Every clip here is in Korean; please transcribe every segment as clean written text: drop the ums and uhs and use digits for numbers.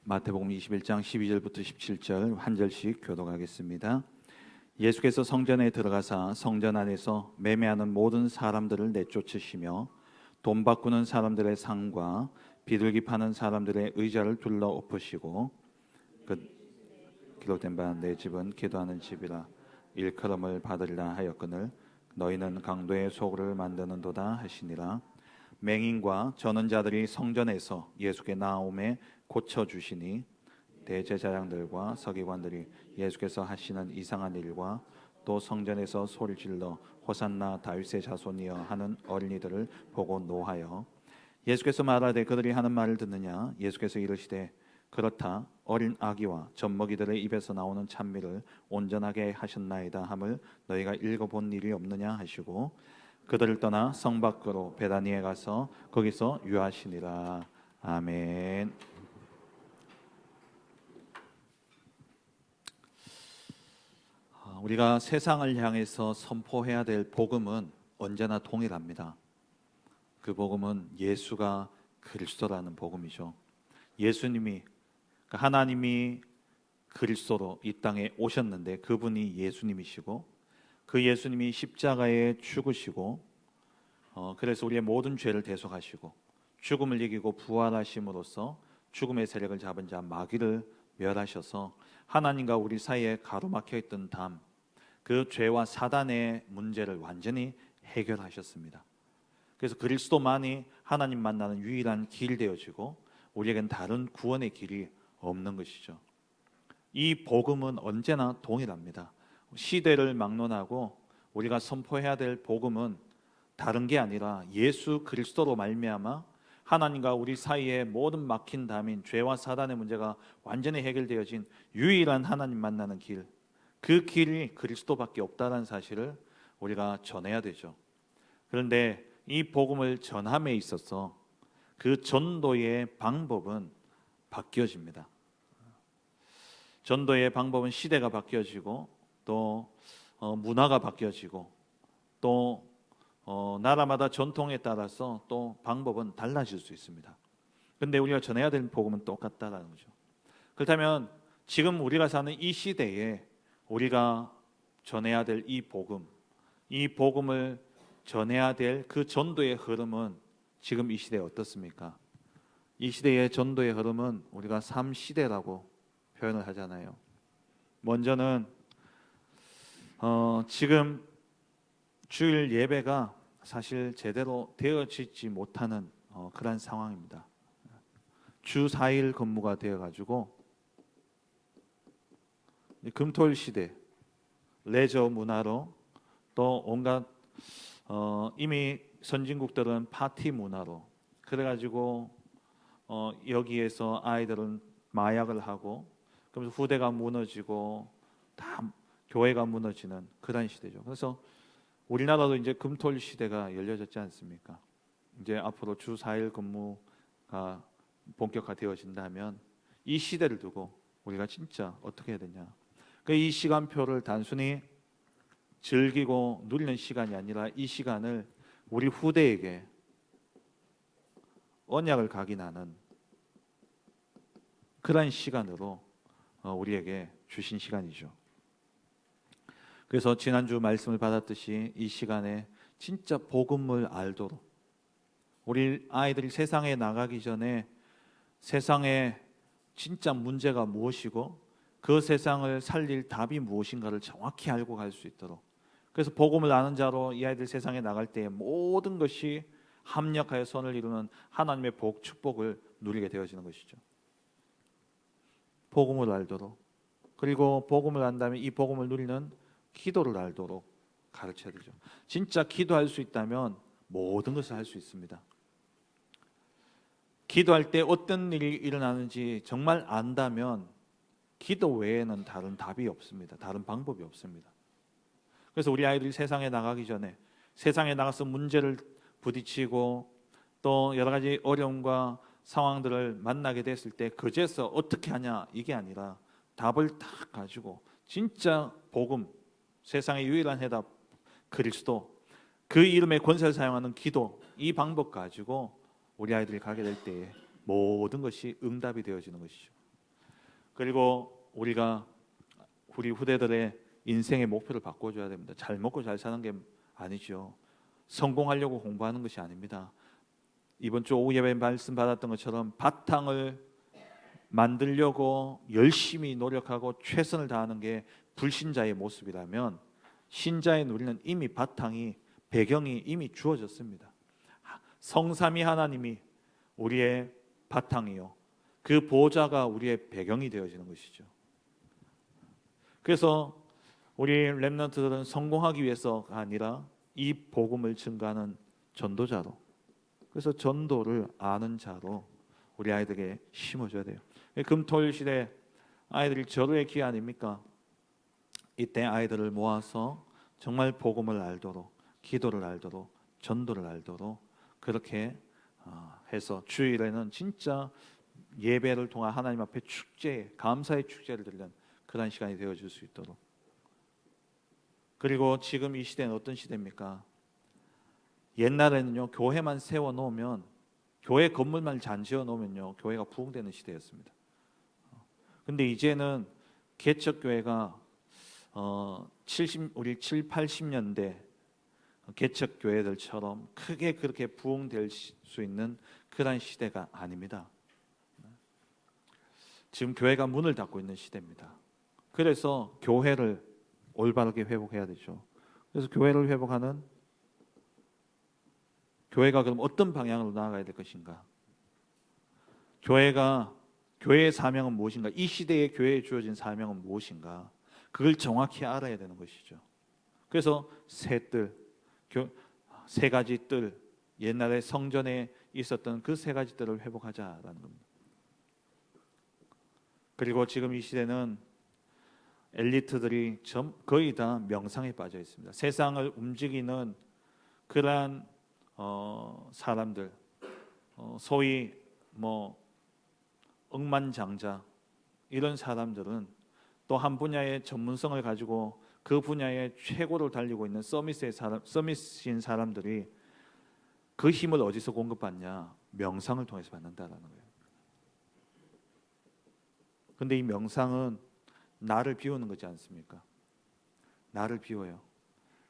마태복음 21장 12절부터 17절 한 절씩 교독하겠습니다. 예수께서 성전에 들어가사 성전 안에서 매매하는 모든 사람들을 내쫓으시며 돈 바꾸는 사람들의 상과 비둘기 파는 사람들의 의자를 둘러 엎으시고 기록된 바 내 집은 기도하는 집이라 일컬음을 받으리라 하였거늘 너희는 강도의 소굴을 만드는도다 하시니라. 맹인과 전원자들이 성전에서 예수께 나옴에 고쳐주시니 대제사장들과 서기관들이 예수께서 하시는 이상한 일과 또 성전에서 소리를 질러 호산나 다윗의 자손이여 하는 어린이들을 보고 노하여 예수께서 말하되 그들이 하는 말을 듣느냐. 예수께서 이르시되 그렇다. 어린 아기와 젖먹이들의 입에서 나오는 찬미를 온전하게 하셨나이다 함을 너희가 읽어본 일이 없느냐 하시고 그들을 떠나 성 밖으로 베다니에 가서 거기서 유하시니라. 아멘. 우리가 세상을 향해서 선포해야 될 복음은 언제나 동일합니다. 그 복음은 예수가 그리스도라는 복음이죠. 예수님이, 하나님이 그리스도로 이 땅에 오셨는데 그분이 예수님이시고 그 예수님이 십자가에 죽으시고 그래서 우리의 모든 죄를 대속하시고 죽음을 이기고 부활하심으로써 죽음의 세력을 잡은 자 마귀를 멸하셔서 하나님과 우리 사이에 가로막혀 있던 담, 그 죄와 사단의 문제를 완전히 해결하셨습니다. 그래서 그리스도만이 하나님 만나는 유일한 길 되어지고 우리에겐 다른 구원의 길이 없는 것이죠. 이 복음은 언제나 동일합니다. 시대를 막론하고 우리가 선포해야 될 복음은 다른 게 아니라 예수 그리스도로 말미암아 하나님과 우리 사이에 모든 막힌 담인 죄와 사단의 문제가 완전히 해결되어진 유일한 하나님 만나는 길, 그 길이 그리스도밖에 없다는 사실을 우리가 전해야 되죠. 그런데 이 복음을 전함에 있어서 그 전도의 방법은 바뀌어집니다. 전도의 방법은 시대가 바뀌어지고 또 문화가 바뀌어지고 또 나라마다 전통에 따라서 또 방법은 달라질 수 있습니다. 그런데 우리가 전해야 될 복음은 똑같다라는 거죠. 그렇다면 지금 우리가 사는 이 시대에 우리가 전해야 될 이 복음을 전해야 될 그 전도의 흐름은 지금 이 시대에 어떻습니까? 이 시대의 전도의 흐름은 우리가 3시대라고 표현을 하잖아요. 먼저는 지금 주일 예배가 사실 제대로 되어지지 못하는 그런 상황입니다. 주 4일 근무가 되어가지고 금토일 시대 레저 문화로 또 온갖 이미 선진국들은 파티 문화로 그래가지고 여기에서 아이들은 마약을 하고 그러면서 후대가 무너지고 다 교회가 무너지는 그런 시대죠. 그래서 우리나라도 이제 금토일 시대가 열려졌지 않습니까? 이제 앞으로 주 4일 근무가 본격화되어진다면 이 시대를 두고 우리가 진짜 어떻게 해야 되냐? 이 시간표를 단순히 즐기고 누리는 시간이 아니라 이 시간을 우리 후대에게 언약을 각인하는 그런 시간으로 우리에게 주신 시간이죠. 그래서 지난주 말씀을 받았듯이 이 시간에 진짜 복음을 알도록 우리 아이들이 세상에 나가기 전에 세상에 진짜 문제가 무엇이고 그 세상을 살릴 답이 무엇인가를 정확히 알고 갈 수 있도록, 그래서 복음을 아는 자로 이 아이들 세상에 나갈 때 모든 것이 합력하여 선을 이루는 하나님의 복, 축복을 누리게 되어지는 것이죠. 복음을 알도록, 그리고 복음을 안다면 이 복음을 누리는 기도를 알도록 가르쳐야 되죠. 진짜 기도할 수 있다면 모든 것을 할 수 있습니다. 기도할 때 어떤 일이 일어나는지 정말 안다면 기도 외에는 다른 답이 없습니다. 다른 방법이 없습니다. 그래서 우리 아이들이 세상에 나가기 전에 세상에 나가서 문제를 부딪히고 또 여러 가지 어려움과 상황들을 만나게 됐을 때 그제서 어떻게 하냐 이게 아니라 답을 딱 가지고 진짜 복음, 세상의 유일한 해답 그리스도, 그 이름의 권세를 사용하는 기도, 이 방법 가지고 우리 아이들이 가게 될 때에 모든 것이 응답이 되어지는 것이죠. 그리고 우리가 우리 후대들의 인생의 목표를 바꿔줘야 됩니다. 잘 먹고 잘 사는 게 아니죠. 성공하려고 공부하는 것이 아닙니다. 이번 주 오후 예배 말씀 받았던 것처럼 바탕을 만들려고 열심히 노력하고 최선을 다하는 게 불신자의 모습이라면, 신자의 우리는 이미 바탕이, 배경이 이미 주어졌습니다. 성삼위 하나님이 우리의 바탕이요, 그 보좌가 우리의 배경이 되어지는 것이죠. 그래서 우리 렘넌트들은 성공하기 위해서가 아니라 이 복음을 증가하는 전도자로, 그래서 전도를 아는 자로 우리 아이들에게 심어줘야 돼요. 금토일 시대 아이들이 절호의 기회 아닙니까? 이때 아이들을 모아서 정말 복음을 알도록, 기도를 알도록, 전도를 알도록 그렇게 해서 주일에는 진짜 예배를 통한 하나님 앞에 축제, 감사의 축제를 드리는 그런 시간이 되어줄 수 있도록. 그리고 지금 이 시대는 어떤 시대입니까? 옛날에는요, 교회만 세워놓으면, 교회 건물만 잘 지어놓으면요, 교회가 부흥되는 시대였습니다. 근데 이제는 개척교회가 우리 7, 80년대 개척교회들처럼 크게 그렇게 부흥될 수 있는 그런 시대가 아닙니다. 지금 교회가 문을 닫고 있는 시대입니다. 그래서 교회를 올바르게 회복해야 되죠. 그래서 교회를 회복하는, 교회가 그럼 어떤 방향으로 나아가야 될 것인가? 교회의 사명은 무엇인가? 이 시대에 교회에 주어진 사명은 무엇인가? 그걸 정확히 알아야 되는 것이죠. 그래서 세 가지 뜰, 옛날에 성전에 있었던 그 세 가지 뜰을 회복하자라는 겁니다. 그리고 지금 이 시대는 엘리트들이 거의 다 명상에 빠져 있습니다. 세상을 움직이는 그러한 사람들, 소위 억만장자, 이런 사람들은 또 한 분야의 전문성을 가지고 그 분야의 최고를 달리고 있는 서밋인 사람들이 그 힘을 어디서 공급받냐? 명상을 통해서 받는다라는 거예요. 근데 이 명상은 나를 비우는 거지 않습니까? 나를 비워요.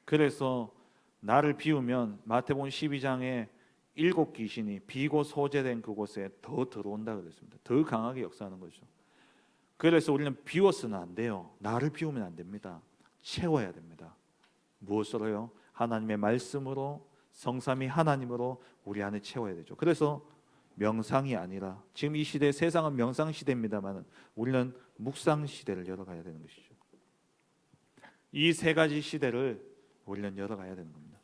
그래서 나를 비우면 마태복음 12장에 7귀신이 비고 소재된 그곳에 더 들어온다 그랬습니다. 더 강하게 역사하는 거죠. 그래서 우리는 비워서는 안 돼요. 나를 비우면 안 됩니다. 채워야 됩니다. 무엇으로요? 하나님의 말씀으로, 성삼위 하나님으로 우리 안에 채워야 되죠. 그래서 명상이 아니라, 지금 이 시대, 세상은 명상 시대입니다만 우리는 묵상 시대를 열어가야 되는 것이죠. 이 세 가지 시대를 우리는 열어가야 되는 겁니다.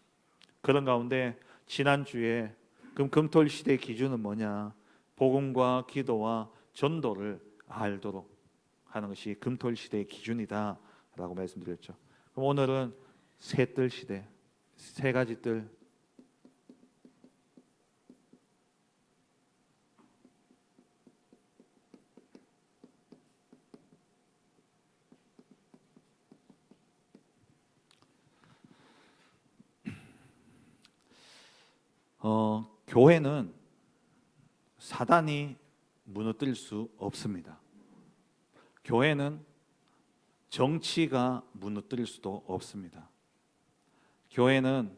그런 가운데 지난주에 그럼 금토일 시대의 기준은 뭐냐? 복음과 기도와 전도를 알도록 하는 것이 금토일 시대의 기준이다라고 말씀드렸죠. 그럼 오늘은 세 뜰 시대, 세 가지 뜰, 교회는 사단이 무너뜨릴 수 없습니다. 교회는 정치가 무너뜨릴 수도 없습니다. 교회는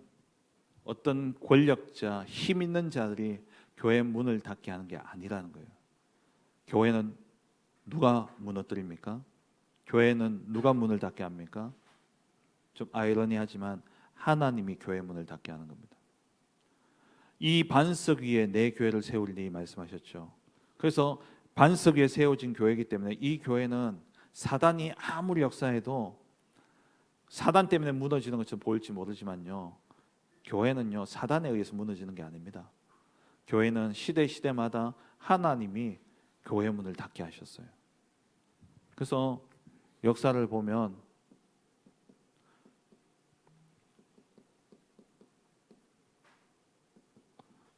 어떤 권력자, 힘 있는 자들이 교회 문을 닫게 하는 게 아니라는 거예요. 교회는 누가 무너뜨립니까? 교회는 누가 문을 닫게 합니까? 좀 아이러니하지만 하나님이 교회 문을 닫게 하는 겁니다. 이 반석 위에 내 교회를 세우리니 말씀하셨죠. 그래서 반석 위에 세워진 교회이기 때문에 이 교회는 사단이 아무리 역사해도 사단 때문에 무너지는 것처럼 보일지 모르지만요, 교회는요 사단에 의해서 무너지는 게 아닙니다. 교회는 시대마다 하나님이 교회 문을 닫게 하셨어요. 그래서 역사를 보면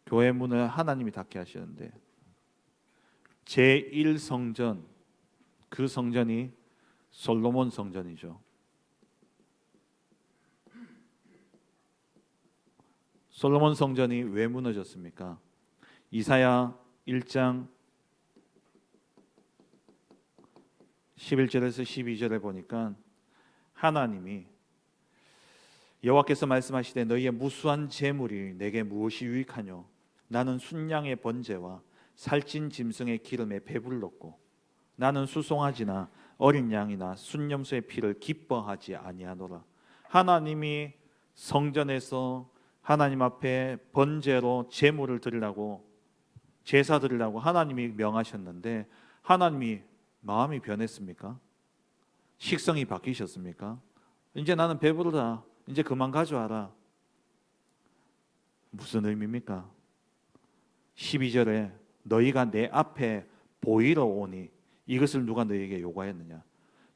교회 문을 하나님이 닫게 하시는데, 제1성전, 그 성전이 솔로몬 성전이죠. 솔로몬 성전이 왜 무너졌습니까? 이사야 1장 11절에서 12절에 보니까 하나님이 여호와께서 말씀하시되 너희의 무수한 재물이 내게 무엇이 유익하뇨? 나는 순양의 번제와 살찐 짐승의 기름에 배불렀고 나는 수송아지나 어린 양이나 순염소의 피를 기뻐하지 아니하노라. 하나님이 성전에서 하나님 앞에 번제로 제물을 드리라고, 제사 드리라고 하나님이 명하셨는데 하나님이 마음이 변했습니까? 식성이 바뀌셨습니까? 이제 나는 배부르다, 이제 그만 가져와라. 무슨 의미입니까? 12절에 너희가 내 앞에 보이러 오니 이것을 누가 너희에게 요구하였느냐?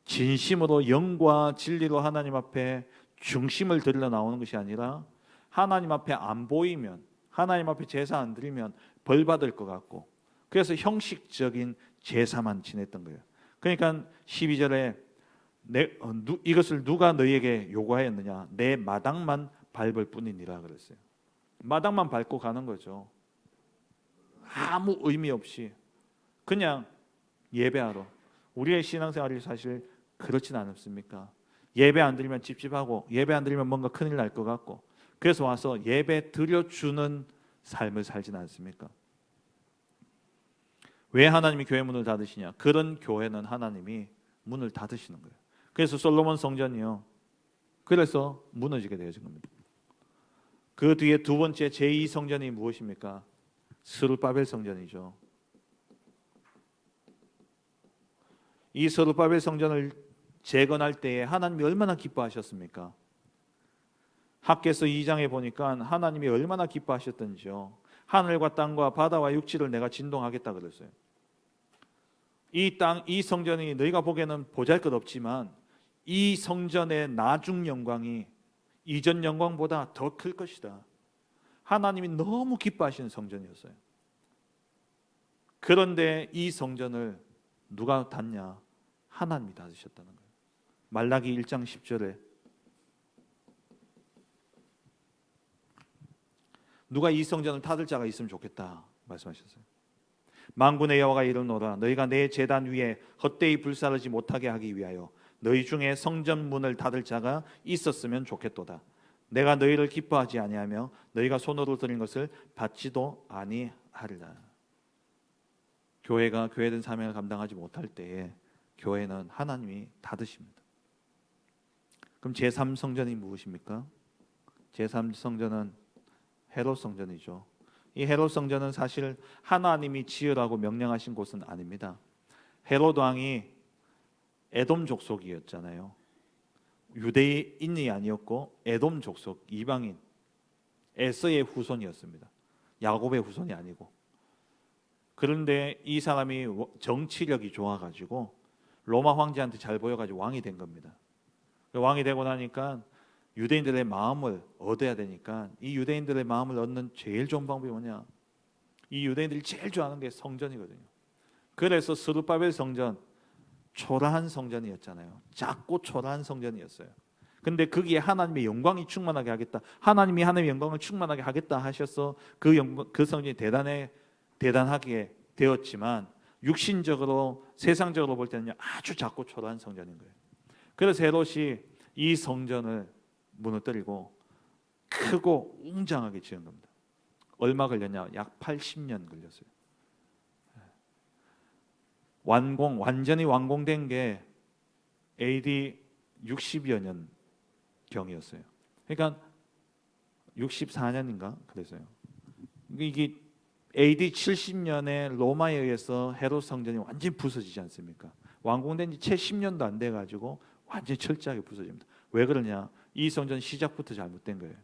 진심으로 영과 진리로 하나님 앞에 중심을 드리러 나오는 것이 아니라 하나님 앞에 안 보이면, 하나님 앞에 제사 안 드리면 벌 받을 것 같고, 그래서 형식적인 제사만 지냈던 거예요. 그러니까 12절에 이것을 누가 너희에게 요구하였느냐? 내 마당만 밟을 뿐이니라 그랬어요. 마당만 밟고 가는 거죠. 아무 의미 없이 그냥 예배하러. 우리의 신앙생활이 사실 그렇진 않습니까? 예배 안 드리면 찝찝하고, 예배 안 드리면 뭔가 큰일 날 것 같고, 그래서 와서 예배 드려주는 삶을 살진 않습니까? 왜 하나님이 교회 문을 닫으시냐? 그런 교회는 하나님이 문을 닫으시는 거예요. 그래서 솔로몬 성전이요, 그래서 무너지게 되어진 겁니다. 그 뒤에 두 번째 제2성전이 무엇입니까? 스룹바벨 성전이죠. 이 스룹바벨 성전을 재건할 때에 하나님이 얼마나 기뻐하셨습니까? 학개서 2장에 보니까 하나님이 얼마나 기뻐하셨던지요. 하늘과 땅과 바다와 육지를 내가 진동하겠다 그랬어요. 이 땅, 이 성전이 너희가 보기에는 보잘것없지만 이 성전의 나중 영광이 이전 영광보다 더 클 것이다. 하나님이 너무 기뻐하시는 성전이었어요. 그런데 이 성전을 누가 닫냐? 하나님이 닫으셨다는 거예요. 말라기 1장 10절에 누가 이 성전을 닫을 자가 있으면 좋겠다 말씀하셨어요. 만군의 여호와가 이르노라 너희가 내 제단 위에 헛되이 불사르지 못하게 하기 위하여 너희 중에 성전 문을 닫을 자가 있었으면 좋겠도다. 내가 너희를 기뻐하지 아니하며 너희가 손으로 드린 것을 받지도 아니하리라. 교회가 교회된 사명을 감당하지 못할 때에 교회는 하나님이 닫으십니다. 그럼 제3성전이 무엇입니까? 제3성전은 헤롯 성전이죠. 이 헤롯 성전은 사실 하나님이 지으라고 명령하신 곳은 아닙니다. 헤롯 왕이 에돔 족속이었잖아요. 유대인이 아니었고 에돔 족속, 이방인, 에서의 후손이었습니다. 야곱의 후손이 아니고. 그런데 이 사람이 정치력이 좋아가지고 로마 황제한테 잘 보여가지고 왕이 된 겁니다. 왕이 되고 나니까 유대인들의 마음을 얻어야 되니까 이 유대인들의 마음을 얻는 제일 좋은 방법이 뭐냐? 이 유대인들이 제일 좋아하는 게 성전이거든요. 그래서 스룹바벨 성전, 초라한 성전이었잖아요. 작고 초라한 성전이었어요. 근데 거기에 하나님의 영광이 충만하게 하겠다. 하나님이 하나님의 영광을 충만하게 하겠다 하셔서 그 성전이 대단하게 되었지만 육신적으로 세상적으로 볼 때는 아주 작고 초라한 성전인 거예요. 그래서 헤롯이 이 성전을 무너뜨리고 크고 웅장하게 지은 겁니다. 얼마 걸렸냐? 약 80년 걸렸어요. 완전히 완공된 게 AD 60여 년 경이었어요. 그러니까 64년인가 그랬어요. 이게 AD 70년에 로마에 의해서 헤롯 성전이 완전히 부서지지 않습니까? 완공된 지 채 10년도 안 돼가지고 완전히 철저하게 부서집니다. 왜 그러냐? 이 성전 시작부터 잘못된 거예요.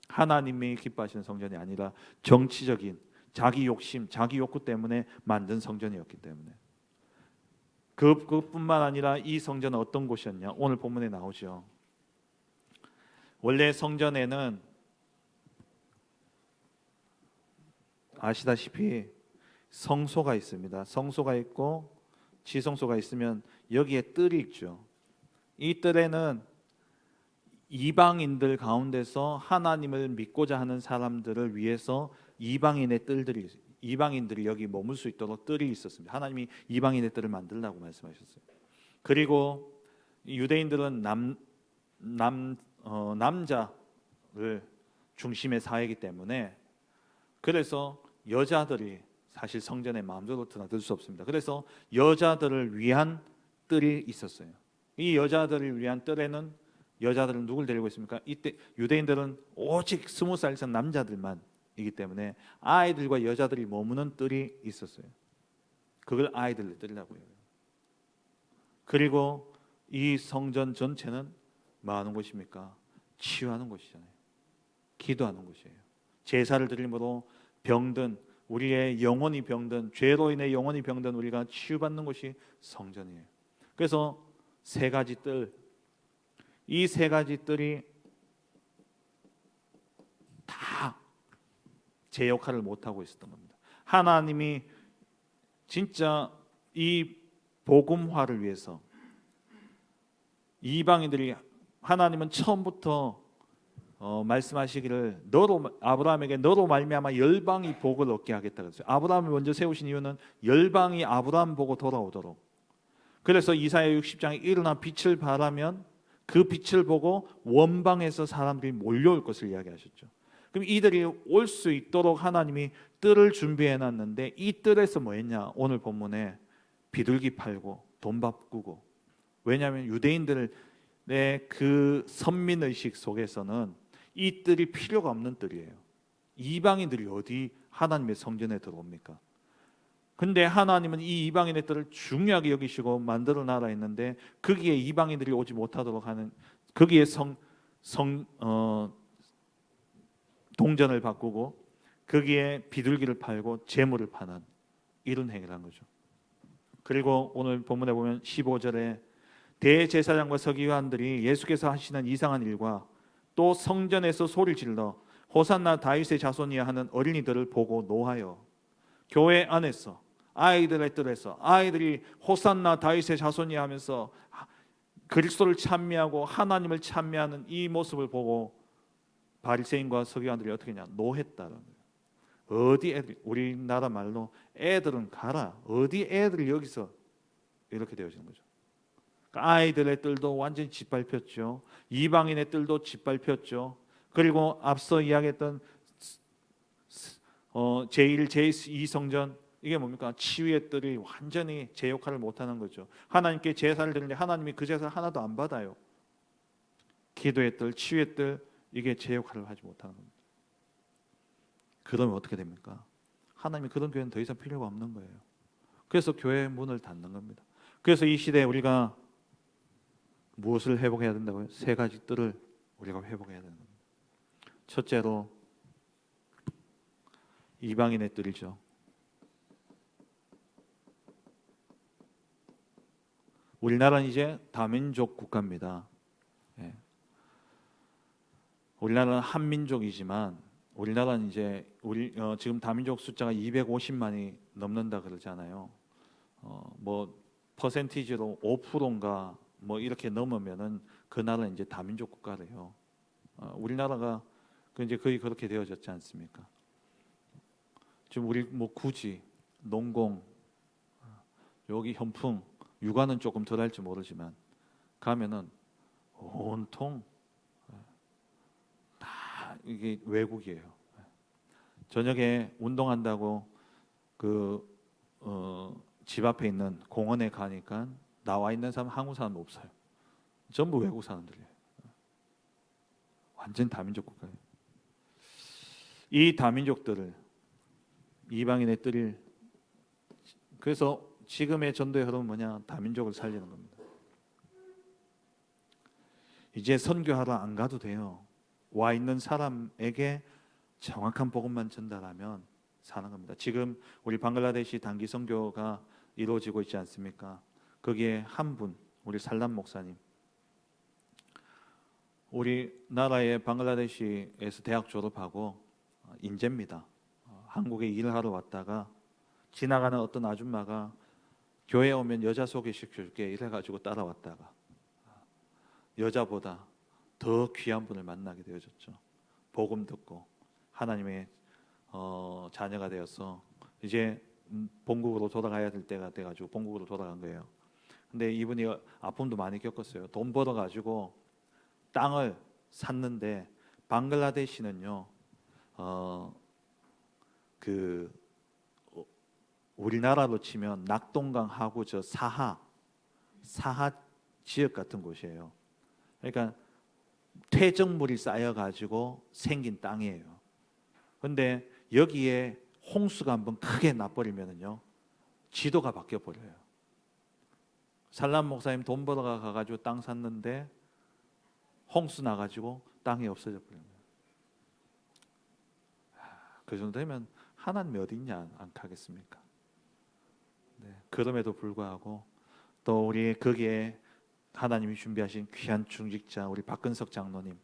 하나님이 기뻐하시는 성전이 아니라 정치적인 자기 욕심, 자기 욕구 때문에 만든 성전이었기 때문에. 그뿐만 아니라 이 성전은 어떤 곳이었냐? 오늘 본문에 나오죠. 원래 성전에는 아시다시피 성소가 있습니다. 성소가 있고 지성소가 있으면 여기에 뜰이 있죠. 이 뜰에는 이방인들 가운데서 하나님을 믿고자 하는 사람들을 위해서 이방인들이 여기 머물 수 있도록 뜰이 있었습니다. 하나님이 이방인의 뜰을 만들라고 말씀하셨어요. 그리고 유대인들은 남자를 중심의 사회이기 때문에 그래서 여자들이 사실 성전에 마음대로 드나들 수 없습니다. 그래서 여자들을 위한 뜰이 있었어요. 이 여자들을 위한 뜰에는 여자들은 누굴 데리고 있습니까? 이때 유대인들은 오직 20살 이상 남자들만이기 때문에 아이들과 여자들이 머무는 뜰이 있었어요. 그걸 아이들의 뜰이라고 해요. 그리고 이 성전 전체는 뭐 하는 곳입니까? 치유하는 곳이잖아요. 기도하는 곳이에요. 제사를 드림으로 병든 우리의 영혼이 병든 죄로 인해 영혼이 병든 우리가 치유받는 곳이 성전이에요. 그래서 세 가지 뜰, 이 세 가지 뜰이 다 제 역할을 못하고 있었던 겁니다. 하나님이 진짜 이 복음화를 위해서 이방인들이 하나님은 처음부터 말씀하시기를 너로 아브라함에게 너로 말미암아 열방이 복을 얻게 하겠다 그랬어요. 아브라함을 먼저 세우신 이유는 열방이 아브라함 보고 돌아오도록. 그래서 이사야 60장에 일어나 빛을 발하면 그 빛을 보고 원방에서 사람들이 몰려올 것을 이야기하셨죠. 그럼 이들이 올 수 있도록 하나님이 뜰을 준비해 놨는데 이 뜰에서 뭐 했냐? 오늘 본문에 비둘기 팔고 돈 바꾸고. 왜냐하면 유대인들의 그 선민의식 속에서는 이 뜰이 필요가 없는 뜰이에요. 이방인들이 어디 하나님의 성전에 들어옵니까? 근데 하나님은 이 이방인의 뜰을 중요하게 여기시고 만들어 놔라 했는데 거기에 이방인들이 오지 못하도록 하는 거기에 동전을 바꾸고 거기에 비둘기를 팔고 재물을 파는 이런 행위를 한 거죠. 그리고 오늘 본문에 보면 15절에 대제사장과 서기관들이 예수께서 하시는 이상한 일과 또 성전에서 소리를 질러 호산나 다윗의 자손이야 하는 어린이들을 보고 노하여 교회 안에서 아이들의 뜰에서 아이들이 호산나 다윗의 자손이야 하면서 그리스도를 찬미하고 하나님을 찬미하는 이 모습을 보고 바리새인과 서기관들이 어떻게 했냐? 노했다는 거예요. 어디 애들, 우리나라 말로 애들은 가라. 어디 애들이 여기서 이렇게 되어지는 거죠. 그러니까 아이들의 뜰도 완전히 짓밟혔죠. 이방인의 뜰도 짓밟혔죠. 그리고 앞서 이야기했던 제1, 제2 성전 이게 뭡니까? 치유의 뜰이 완전히 제 역할을 못하는 거죠. 하나님께 제사를 드리는데 하나님이 그 제사를 하나도 안 받아요. 기도의 뜰, 치유의 뜰 이게 제 역할을 하지 못하는 겁니다. 그러면 어떻게 됩니까? 하나님이 그런 교회는 더 이상 필요가 없는 거예요. 그래서 교회의 문을 닫는 겁니다. 그래서 이 시대에 우리가 무엇을 회복해야 된다고요? 세 가지 뜰을 우리가 회복해야 되는 겁니다. 첫째로 이방인의 뜰이죠. 우리나라는 이제 다민족 국가입니다. 예. 우리나라는 한민족이지만 우리나라는 이제 지금 다민족 숫자가 250만이 넘는다 그러잖아요. 뭐 퍼센티지로 5%인가 뭐 이렇게 넘으면은 그 나라는 이제 다민족 국가래요. 우리나라가 이제 거의 그렇게 되어졌지 않습니까? 지금 우리 뭐 굳이 농공 여기 현풍 육아는 조금 덜 할지 모르지만 가면은 온통 다 이게 외국이에요. 저녁에 운동한다고 집 앞에 있는 공원에 가니까 나와 있는 사람 한국 사람 없어요. 전부 외국 사람들이에요. 완전 다민족 국가예요. 이 다민족들을 이방인의 뜰을 그래서 지금의 전도의 흐름은 뭐냐? 다민족을 살리는 겁니다. 이제 선교하러 안 가도 돼요. 와 있는 사람에게 정확한 복음만 전달하면 사는 겁니다. 지금 우리 방글라데시 단기 선교가 이루어지고 있지 않습니까? 거기에 한 분, 우리 살람 목사님. 우리나라의 방글라데시에서 대학 졸업하고 인재입니다. 한국에 일을 하러 왔다가 지나가는 어떤 아줌마가 교회에 오면 여자 소개시켜줄게 이래가지고 따라왔다가 여자보다 더 귀한 분을 만나게 되어졌죠. 복음 듣고 하나님의 자녀가 되어서 이제 본국으로 돌아가야 될 때가 돼가지고 본국으로 돌아간 거예요. 근데 이분이 아픔도 많이 겪었어요. 돈 벌어 가지고 땅을 샀는데 방글라데시는요. 그 우리나라로 치면 낙동강하고 저 사하 지역 같은 곳이에요. 그러니까 퇴적물이 쌓여 가지고 생긴 땅이에요. 근데 여기에 홍수가 한번 크게 나버리면은요, 지도가 바뀌어 버려요. 살람 목사님 돈 벌어 가가지고 땅 샀는데 홍수 나가지고 땅이 없어져 버려요. 그 정도 되면 하나님이 어디 있냐 안 하겠습니까? 네, 그럼에도 불구하고 또 우리 거기에 하나님이 준비하신 귀한 중직자 우리 박근석 장로님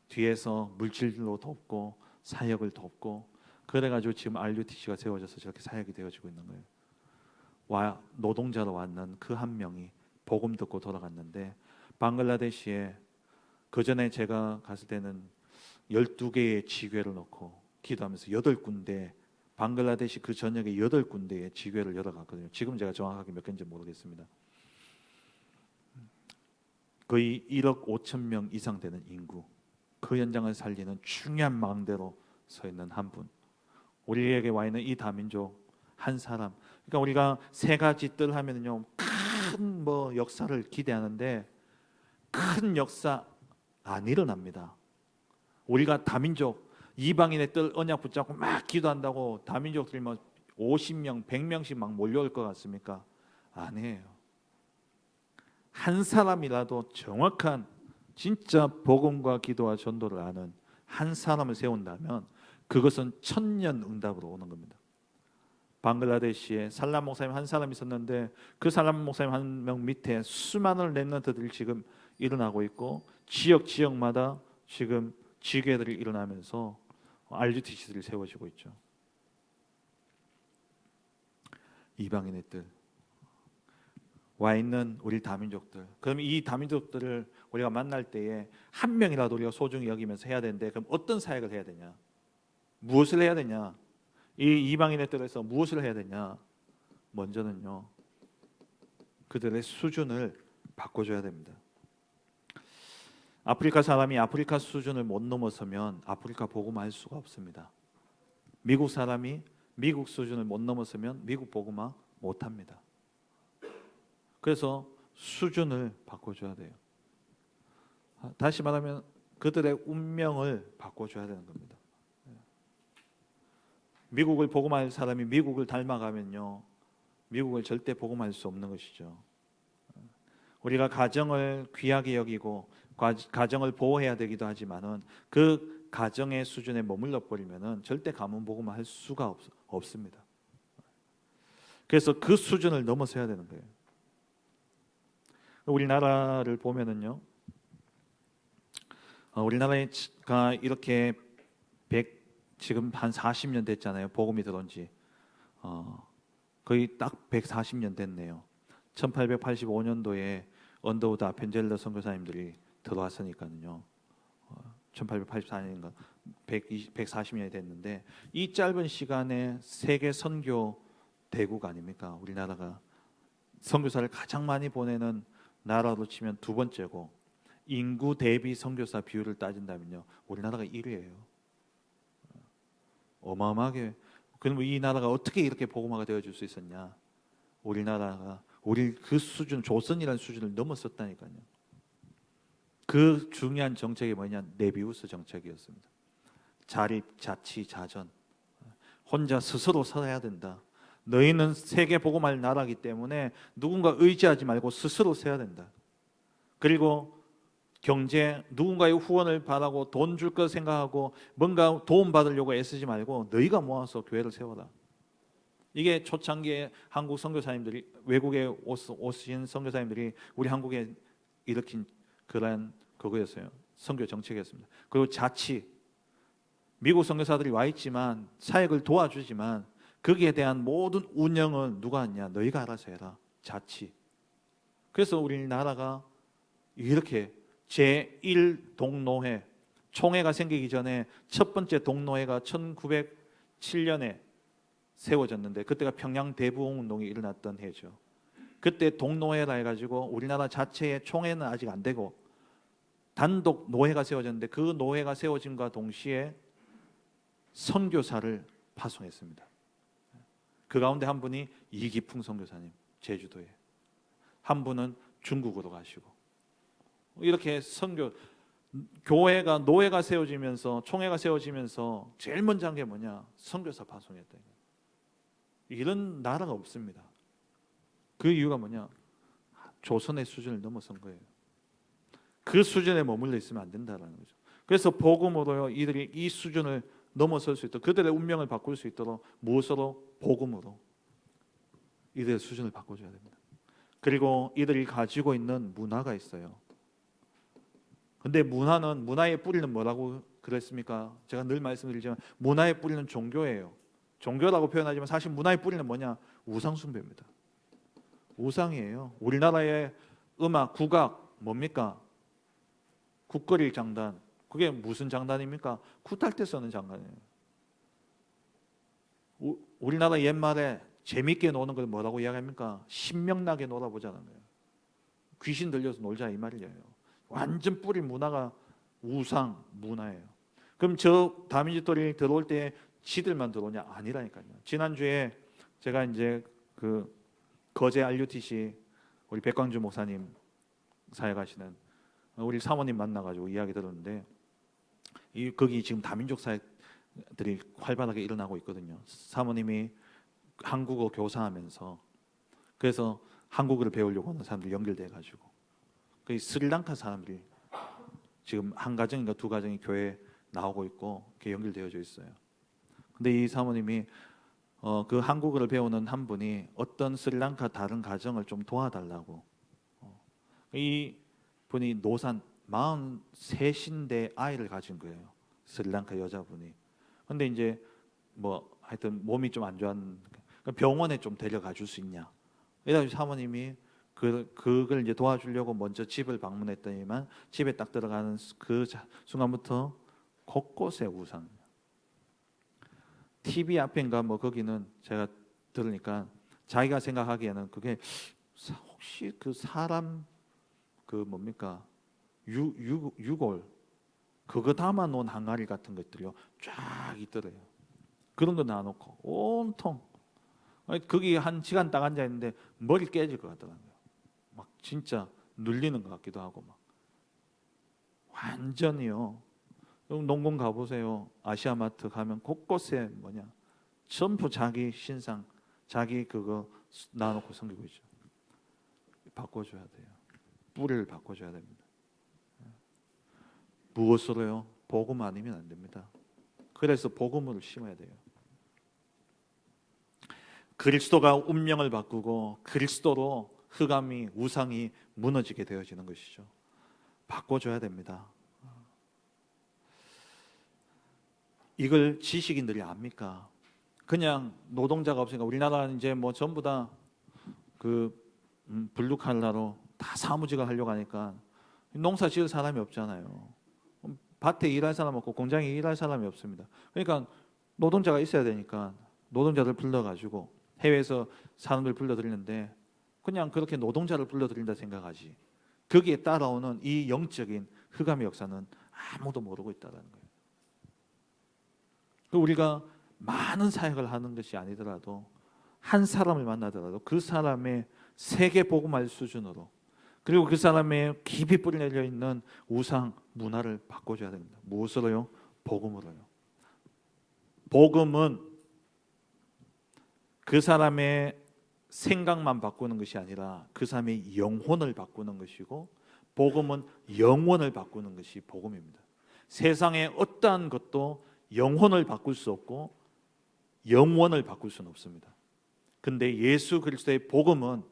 뒤에서 물질로 돕고 사역을 돕고 그래가지고 지금 RUTC가 세워져서 저렇게 사역이 되어지고 있는 거예요. 노동자로 왔는 그 한 명이 복음 듣고 돌아갔는데 방글라데시에 그 전에 제가 갔을 때는 12개의 지교회를 놓고 기도하면서 8군데 방글라데시 그 전역에 8군데의 지교회를 열어갔거든요. 지금 제가 정확하게 몇 개인지 모르겠습니다. 거의 1억 5천 명 이상 되는 인구, 그 현장을 살리는 중요한 망대로 서 있는 한 분, 우리에게 와 있는 이 다민족 한 사람. 그러니까 우리가 세 가지 뜰 하면은요, 큰 뭐 역사를 기대하는데 큰 역사 안 일어납니다. 우리가 다민족 이방인의 뜰 언약 붙잡고 막 기도한다고 다민족들이 뭐 50명, 100명씩 막 몰려올 것 같습니까? 아니에요. 한 사람이라도 정확한 진짜 복음과 기도와 전도를 아는 한 사람을 세운다면 그것은 천년 응답으로 오는 겁니다. 방글라데시에 살람 목사님 한 사람 있었는데 그 살람 목사님 한 명 밑에 수많은 렘넌트들이 지금 일어나고 있고 지역마다 지금 지교회들이 일어나면서 RUTC들이 세워지고 있죠. 이방인의 뜰 와 있는 우리 다민족들. 그럼 이 다민족들을 우리가 만날 때에 한 명이라도 우리가 소중히 여기면서 해야 되는데 그럼 어떤 사역을 해야 되냐? 무엇을 해야 되냐? 이 이방인의 뜰에서 무엇을 해야 되냐? 먼저는요, 그들의 수준을 바꿔줘야 됩니다. 아프리카 사람이 아프리카 수준을 못 넘어서면 아프리카 복음화 할 수가 없습니다. 미국 사람이 미국 수준을 못 넘어서면 미국 복음화 못 합니다. 그래서 수준을 바꿔줘야 돼요. 다시 말하면 그들의 운명을 바꿔줘야 되는 겁니다. 미국을 복음할 사람이 미국을 닮아가면요, 미국을 절대 복음할 수 없는 것이죠. 우리가 가정을 귀하게 여기고 가정을 보호해야 되기도 하지만은 그 가정의 수준에 머물러 버리면은 절대 가문 복음화 할 수가 없습니다. 그래서 그 수준을 넘어서야 되는 거예요. 우리나라를 보면은요, 우리나라가 이렇게 지금 한 40년 됐잖아요. 복음이 들어온 지 거의 딱 140년 됐네요. 1885년도에 언더우드 아펜젤러 선교사님들이 들어왔으니까요. 1884년인가 140년이 됐는데 이 짧은 시간에 세계 선교 대국 아닙니까? 우리나라가 선교사를 가장 많이 보내는 나라로 치면 두 번째고 인구 대비 선교사 비율을 따진다면요, 우리나라가 1위예요. 어마어마하게. 그럼 이 나라가 어떻게 이렇게 복음화가 되어줄 수 있었냐? 우리나라가 우리 그 수준, 조선이라는 수준을 넘었었다니까요. 그 중요한 정책이 뭐냐? 네비우스 정책이었습니다. 자립, 자치, 자전. 혼자 스스로 살아야 된다. 너희는 세계 복음할 나라이기 때문에 누군가 의지하지 말고 스스로 서야 된다. 그리고 경제, 누군가의 후원을 바라고 돈 줄 거 생각하고 뭔가 도움 받으려고 애쓰지 말고 너희가 모아서 교회를 세워라. 이게 초창기에 한국 선교사님들이, 외국에 오신 선교사님들이 우리 한국에 일으킨 그런 그거였어요. 선교 정책이었습니다. 그리고 자치, 미국 선교사들이 와 있지만 사역을 도와주지만 거기에 대한 모든 운영은 누가 하냐? 너희가 알아서 해라. 자치. 그래서 우리나라가 이렇게 제1동노회 총회가 생기기 전에 첫 번째 동노회가 1907년에 세워졌는데 그때가 평양 대부흥 운동이 일어났던 해죠. 그때 동노회라 해가지고 우리나라 자체의 총회는 아직 안 되고 단독 노회가 세워졌는데 그 노회가 세워짐과 동시에 선교사를 파송했습니다. 그 가운데 한 분이 이기풍 선교사님, 제주도에. 한 분은 중국으로 가시고. 이렇게 교회가 노회가 세워지면서 총회가 세워지면서 제일 먼저 한 게 뭐냐? 선교사 파송했다. 이런 나라가 없습니다. 그 이유가 뭐냐? 조선의 수준을 넘어선 거예요. 그 수준에 머물러 있으면 안 된다는 거죠. 그래서 복음으로요, 이들이 이 수준을 넘어설 수 있도록, 그들의 운명을 바꿀 수 있도록 무엇으로? 복음으로 이들의 수준을 바꿔줘야 됩니다. 그리고 이들이 가지고 있는 문화가 있어요. 근데 문화의 뿌리는 뭐라고 그랬습니까? 제가 늘 말씀드리지만 문화의 뿌리는 종교예요. 종교라고 표현하지만 사실 문화의 뿌리는 뭐냐? 우상 숭배입니다. 우상이에요. 우리나라의 음악, 국악 뭡니까? 국거리 장단. 그게 무슨 장단입니까? 굿할 때 쓰는 장단이에요. 우리나라 옛말에 재밌게 노는 걸 뭐라고 이야기합니까? 신명나게 놀아보자는 거예요. 귀신 들려서 놀자 이 말이에요. 완전 뿌리 문화가 우상 문화예요. 그럼 저 다민지돌이 들어올 때 지들만 들어오냐? 아니라니까요. 지난주에 제가 이제 그 거제 RUTC 우리 백광주 목사님 사역하시는 우리 사모님 만나가지고 이야기 들었는데 거기 지금 다민족 사역들이 활발하게 일어나고 있거든요. 사모님이 한국어 교사하면서 그래서 한국어를 배우려고 하는 사람들이 연결돼가지고 그 스리랑카 사람들이 지금 한 가정인가 두 가정이 교회에 나오고 있고 이렇게 연결되어져 있어요. 근데 이 사모님이 그 한국어를 배우는 한 분이 어떤 스리랑카 다른 가정을 좀 도와달라고 이 분이 노산 43인데 아이를 가진 거예요. 스리랑카 여자분이. 근데 이제 뭐 하여튼 몸이 좀 안 좋았는데 병원에 좀 데려가 줄 수 있냐. 그래서 사모님이 그걸 이제 도와주려고 먼저 집을 방문했더니만 집에 딱 들어가는 그 순간부터 곳곳에 우상. TV 앞인가 뭐 거기는 제가 들으니까 자기가 생각하기에는 그게 혹시 그 사람 그 뭡니까 유골 그거 담아 놓은 항아리 같은 것들이요 쫙 있더래요. 그런 거 놔놓고 온통 거기 한 시간 딱 앉아 있는데 머리 깨질 것 같더라고요. 막 진짜 눌리는 것 같기도 하고 막 완전히요. 농공 가보세요. 아시아마트 가면 곳곳에 뭐냐 전부 자기 신상 자기 그거 놔놓고 섬기고 있죠. 바꿔줘야 돼요. 뿌리를 바꿔줘야 됩니다. 무엇으로요? 복음 아니면 안 됩니다. 그래서 복음을 심어야 돼요. 그리스도가 운명을 바꾸고 그리스도로 흑암이 우상이 무너지게 되어지는 것이죠. 바꿔줘야 됩니다. 이걸 지식인들이 압니까? 그냥 노동자가 없으니까 우리나라는 이제 뭐 전부 다 그 블루칼라로 다 사무직을 하려고 하니까 농사 지을 사람이 없잖아요. 밭에 일할 사람 없고 공장에 일할 사람이 없습니다. 그러니까 노동자가 있어야 되니까 노동자들 불러가지고 해외에서 사람들 불러들이는데 그냥 그렇게 노동자를 불러들인다 생각하지 거기에 따라오는 이 영적인 흑암의 역사는 아무도 모르고 있다는 거예요. 우리가 많은 사역을 하는 것이 아니더라도 한 사람을 만나더라도 그 사람의 세계 복음할 수준으로 그리고 그 사람의 깊이 뿌리 내려 있는 우상 문화를 바꿔줘야 됩니다. 무엇으로요? 복음으로요. 복음은 그 사람의 생각만 바꾸는 것이 아니라 그 사람의 영혼을 바꾸는 것이고 복음은 영혼을 바꾸는 것이 복음입니다. 세상의 어떠한 것도 영혼을 바꿀 수 없고 영원을 바꿀 수는 없습니다. 근데 예수 그리스도의 복음은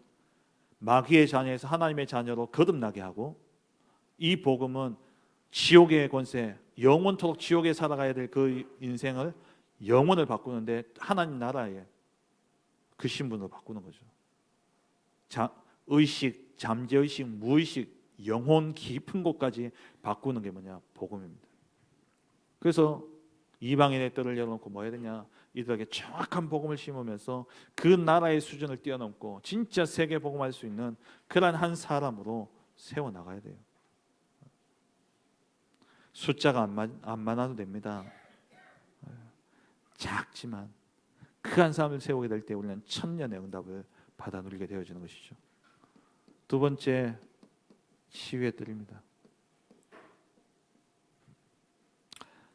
마귀의 자녀에서 하나님의 자녀로 거듭나게 하고 이 복음은 지옥의 권세, 영원토록 지옥에 살아가야 될 그 인생을 영혼을 바꾸는데 하나님 나라에 그 신분으로 바꾸는 거죠. 의식, 잠재의식, 무의식, 영혼 깊은 곳까지 바꾸는 게 뭐냐? 복음입니다. 그래서 이방인의 뜰을 열어놓고 뭐 해야 되냐? 이들에게 정확한 복음을 심으면서 그 나라의 수준을 뛰어넘고 진짜 세계 복음할 수 있는 그러한 한 사람으로 세워나가야 돼요. 숫자가 안 많아도 됩니다. 작지만 그 한 사람을 세우게 될 때 우리는 천년의 응답을 받아 누리게 되어지는 것이죠. 두 번째, 치유의 뜰입니다.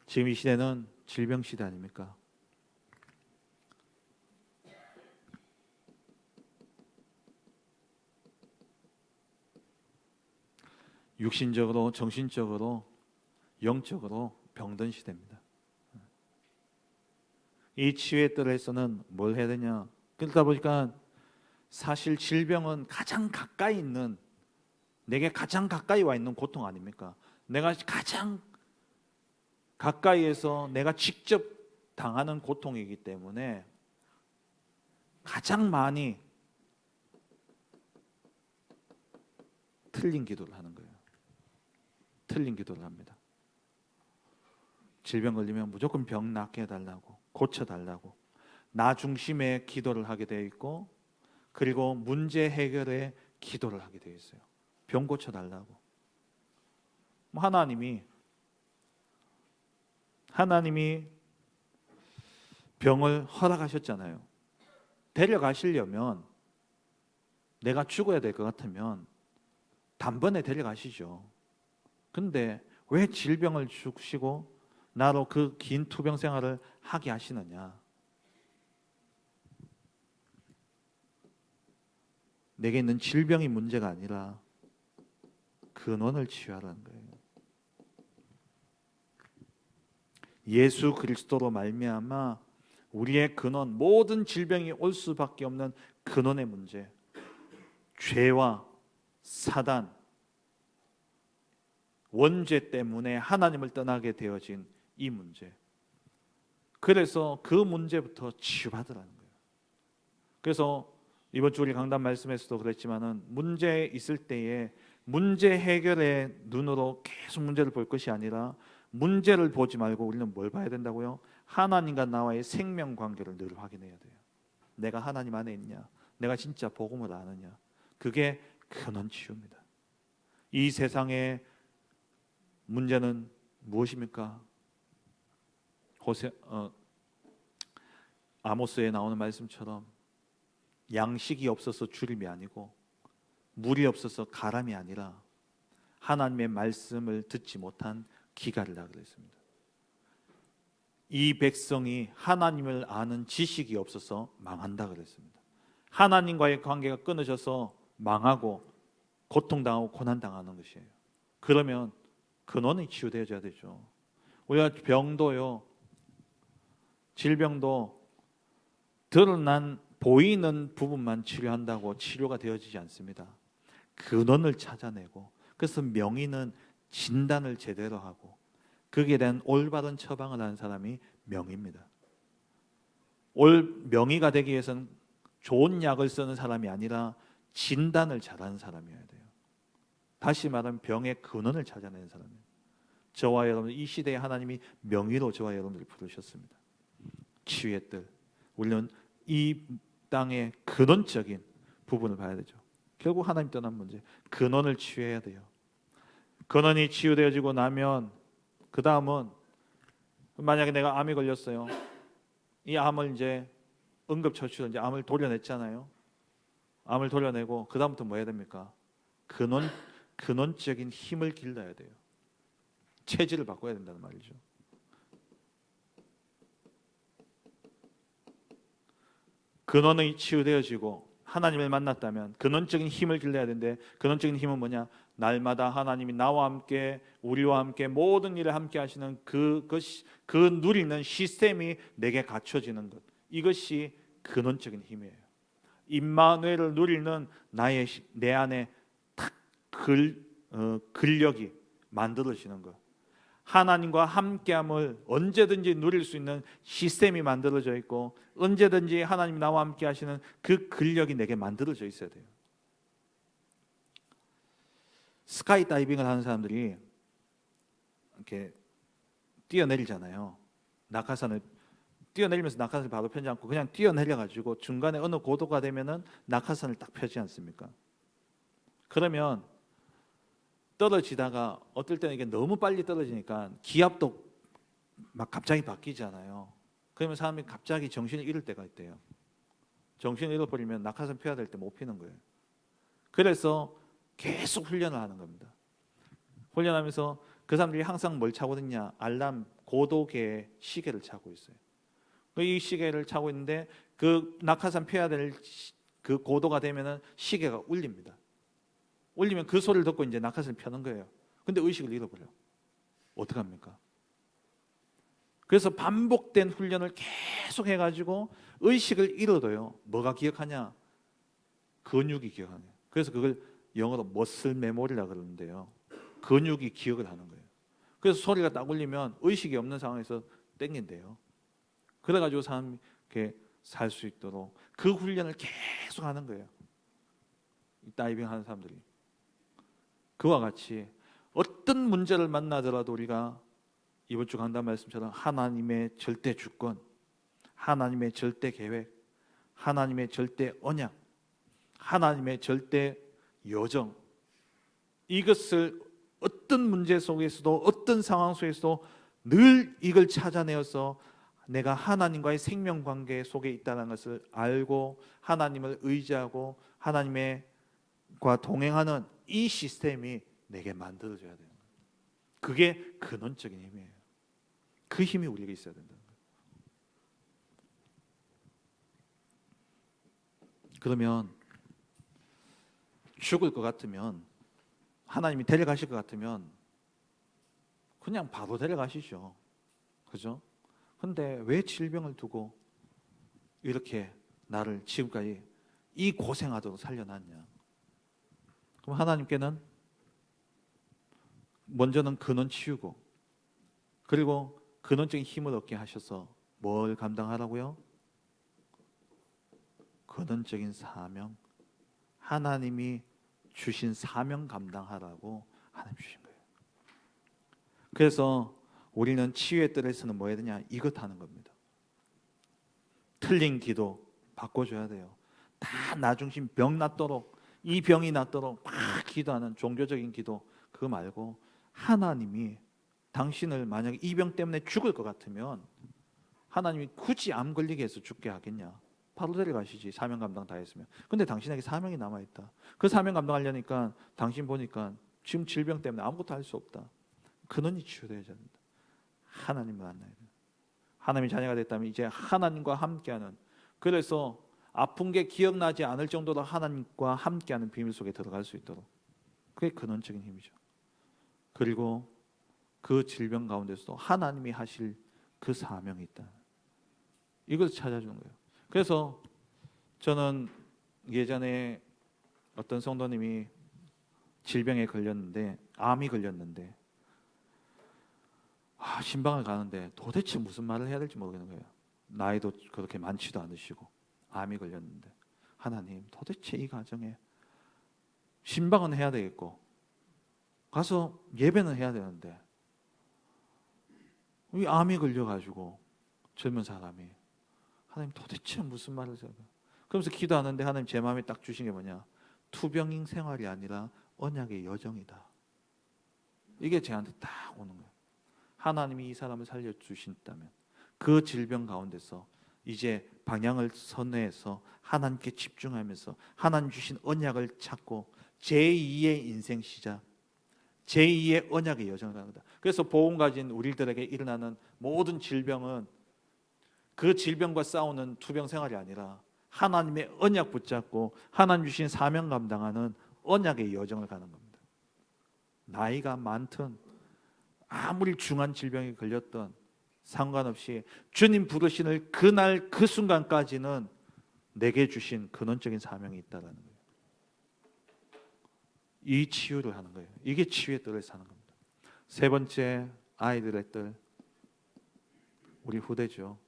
지금 이 시대는 질병 시대 아닙니까? 육신적으로, 정신적으로, 영적으로 병든 시대입니다. 이 치유의 뜰에서는 뭘 해야 되냐? 그러다 보니까 사실 질병은 가장 가까이 있는, 내게 가장 가까이 와 있는 고통 아닙니까? 내가 가장 가까이에서 내가 직접 당하는 고통이기 때문에 가장 많이 틀린 기도를 하는 거예요. 틀린 기도를 합니다. 질병 걸리면 무조건 병 낫게 해달라고, 고쳐달라고, 나 중심의 기도를 하게 되어 있고, 그리고 문제 해결에 기도를 하게 되어 있어요. 병 고쳐달라고. 하나님이 병을 허락하셨잖아요. 데려가시려면, 내가 죽어야 될 것 같으면 단번에 데려가시죠. 근데 왜 질병을 주시고 나로 그 긴 투병 생활을 하게 하시느냐? 내게 있는 질병이 문제가 아니라 근원을 치유하라는 거예요. 예수 그리스도로 말미암아 우리의 근원, 모든 질병이 올 수밖에 없는 근원의 문제, 죄와 사단, 원죄 때문에 하나님을 떠나게 되어진 이 문제, 그래서 그 문제부터 치유받으라는 거예요. 그래서 이번 주 우리 강단 말씀에서도 그랬지만은, 문제 있을 때에 문제 해결의 눈으로 계속 문제를 볼 것이 아니라 문제를 보지 말고 우리는 뭘 봐야 된다고요? 하나님과 나와의 생명 관계를 늘 확인해야 돼요. 내가 하나님 안에 있냐? 내가 진짜 복음을 아느냐? 그게 근원 치유입니다. 이 세상의 문제는 무엇입니까? 아모스에 나오는 말씀처럼 양식이 없어서 주림이 아니고 물이 없어서 가람이 아니라 하나님의 말씀을 듣지 못한 기갈이라 그랬습니다. 이 백성이 하나님을 아는 지식이 없어서 망한다 그랬습니다. 하나님과의 관계가 끊어져서 망하고 고통당하고 고난당하는 것이에요. 그러면 근원이 치유되어져야 되죠. 우리가 병도요, 질병도 드러난 보이는 부분만 치료한다고 치료가 되어지지 않습니다. 근원을 찾아내고, 그래서 명의는 진단을 제대로 하고 거기에 대한 올바른 처방을 하는 사람이 명의입니다. 명의가 되기 위해서는 좋은 약을 쓰는 사람이 아니라 진단을 잘하는 사람이어야 돼요. 다시 말하면 병의 근원을 찾아내는 사람이에요. 저와 여러분, 이 시대에 하나님이 명의로 저와 여러분들을 부르셨습니다. 치유의 뜰, 우리는 이 땅의 근원적인 부분을 봐야 되죠. 결국 하나님 떠난 문제, 근원을 치유해야 돼요. 근원이 치유되어지고 나면 그 다음은, 만약에 내가 암이 걸렸어요. 이 암을 이제 응급처치로 이제 암을 도려냈잖아요. 암을 도려내고 그 다음부터 뭐 해야 됩니까? 근원적인 힘을 길러야 돼요. 체질을 바꿔야 된다는 말이죠. 근원이 치유되어지고 하나님을 만났다면 근원적인 힘을 길러야 되는데, 근원적인 힘은 뭐냐? 날마다 하나님이 나와 함께, 우리와 함께 모든 일을 함께 하시는 그 누리는 시스템이 내게 갖춰지는 것, 이것이 근원적인 힘이에요. 임마누엘을 누리는 내 안에 탁 근력이 만들어지는 것, 하나님과 함께함을 언제든지 누릴 수 있는 시스템이 만들어져 있고, 언제든지 하나님이 나와 함께 하시는 그 근력이 내게 만들어져 있어야 돼요. 스카이 다이빙을 하는 사람들이 이렇게 뛰어내리잖아요. 낙하산을 뛰어내리면서 낙하산을 바로 펴지 않고 그냥 뛰어내려가지고 중간에 어느 고도가 되면은 낙하산을 딱 펴지 않습니까? 그러면 떨어지다가 어떨 때는 이게 너무 빨리 떨어지니까 기압도 막 갑자기 바뀌잖아요. 그러면 사람이 갑자기 정신을 잃을 때가 있대요. 정신을 잃어버리면 낙하산 펴야 될 때 못 피는 거예요. 그래서 계속 훈련을 하는 겁니다. 훈련하면서 그 사람들이 항상 뭘 차고 있냐? 알람 고도계의 시계를 차고 있어요. 이 시계를 차고 있는데 그 낙하산 펴야 될 그 고도가 되면은 시계가 울립니다. 울리면 그 소리를 듣고 이제 낙하산을 펴는 거예요. 근데 의식을 잃어버려. 어떡합니까? 그래서 반복된 훈련을 계속 해가지고 의식을 잃어도요. 뭐가 기억하냐? 근육이 기억하는 거예요. 그래서 그걸 영어로 머슬 메모리라 그러는데요. 근육이 기억을 하는 거예요. 그래서 소리가 딱 울리면 의식이 없는 상황에서 땡긴대요. 그래가지고 사람이 이렇게 살 수 있도록 그 훈련을 계속 하는 거예요. 다이빙 하는 사람들이. 그와 같이 어떤 문제를 만나더라도 우리가 이번 주 강단 말씀처럼 하나님의 절대 주권, 하나님의 절대 계획, 하나님의 절대 언약, 하나님의 절대 여정, 이것을 어떤 문제 속에서도 어떤 상황 속에서도 늘 이걸 찾아내어서 내가 하나님과의 생명관계 속에 있다는 것을 알고 하나님을 의지하고 하나님과 동행하는 이 시스템이 내게 만들어져야 돼요. 그게 근원적인 힘이에요. 그 힘이 우리에게 있어야 된다는 거예요. 그러면 죽을 것 같으면 하나님이 데려가실 것 같으면 그냥 바로 데려가시죠. 그죠? 근데 왜 질병을 두고 이렇게 나를 지금까지 이 고생하도록 살려놨냐? 그럼 하나님께는 먼저는 근원 치우고 그리고 근원적인 힘을 얻게 하셔서 뭘 감당하라고요? 근원적인 사명, 하나님이 주신 사명 감당하라고 하나님 주신 거예요. 그래서 우리는 치유의 뜰에서는 뭐 해야 되냐? 이것 하는 겁니다. 틀린 기도 바꿔줘야 돼요. 다 나 중심 병 낫도록, 이 병이 낫도록 막 기도하는 종교적인 기도 그거 말고 하나님이 당신을 만약에 이 병 때문에 죽을 것 같으면 하나님이 굳이 암 걸리게 해서 죽게 하겠냐? 바로 데려가시지. 사명 감당 다 했으면. 근데 당신에게 사명이 남아있다. 그 사명 감당하려니까 당신 보니까 지금 질병 때문에 아무것도 할 수 없다. 근원이 치유되어야 된다. 하나님을 만나야 돼요. 하나님의 자녀가 됐다면 이제 하나님과 함께하는, 그래서 아픈 게 기억나지 않을 정도로 하나님과 함께하는 비밀 속에 들어갈 수 있도록, 그게 근원적인 힘이죠. 그리고 그 질병 가운데서도 하나님이 하실 그 사명이 있다. 이걸 찾아주는 거예요. 그래서 저는 예전에 어떤 성도님이 질병에 걸렸는데, 암이 걸렸는데 신방을 가는데 도대체 무슨 말을 해야 될지 모르겠는 거예요. 나이도 그렇게 많지도 않으시고 암이 걸렸는데, 하나님 도대체 이 가정에 신방은 해야 되겠고 가서 예배는 해야 되는데 이 암이 걸려가지고 젊은 사람이 하나님 도대체 무슨 말을 해야 돼요? 그러면서 기도하는데 하나님 제 마음에 딱 주신 게 뭐냐? 투병인 생활이 아니라 언약의 여정이다. 이게 저한테 딱 오는 거예요. 하나님이 이 사람을 살려주신다면 그 질병 가운데서 이제 방향을 선회해서 하나님께 집중하면서 하나님 주신 언약을 찾고 제2의 인생 시작, 제2의 언약의 여정을 가는 거다. 그래서 복음 가진 우리들에게 일어나는 모든 질병은 그 질병과 싸우는 투병 생활이 아니라 하나님의 언약 붙잡고 하나님 주신 사명 감당하는 언약의 여정을 가는 겁니다. 나이가 많든 아무리 중한 질병에 걸렸던 상관없이 주님 부르시는 그날 그 순간까지는 내게 주신 근원적인 사명이 있다는 거예요. 이 치유를 하는 거예요. 이게 치유의 뜰을 사는 겁니다. 세 번째, 아이들의 뜰. 우리 후대죠.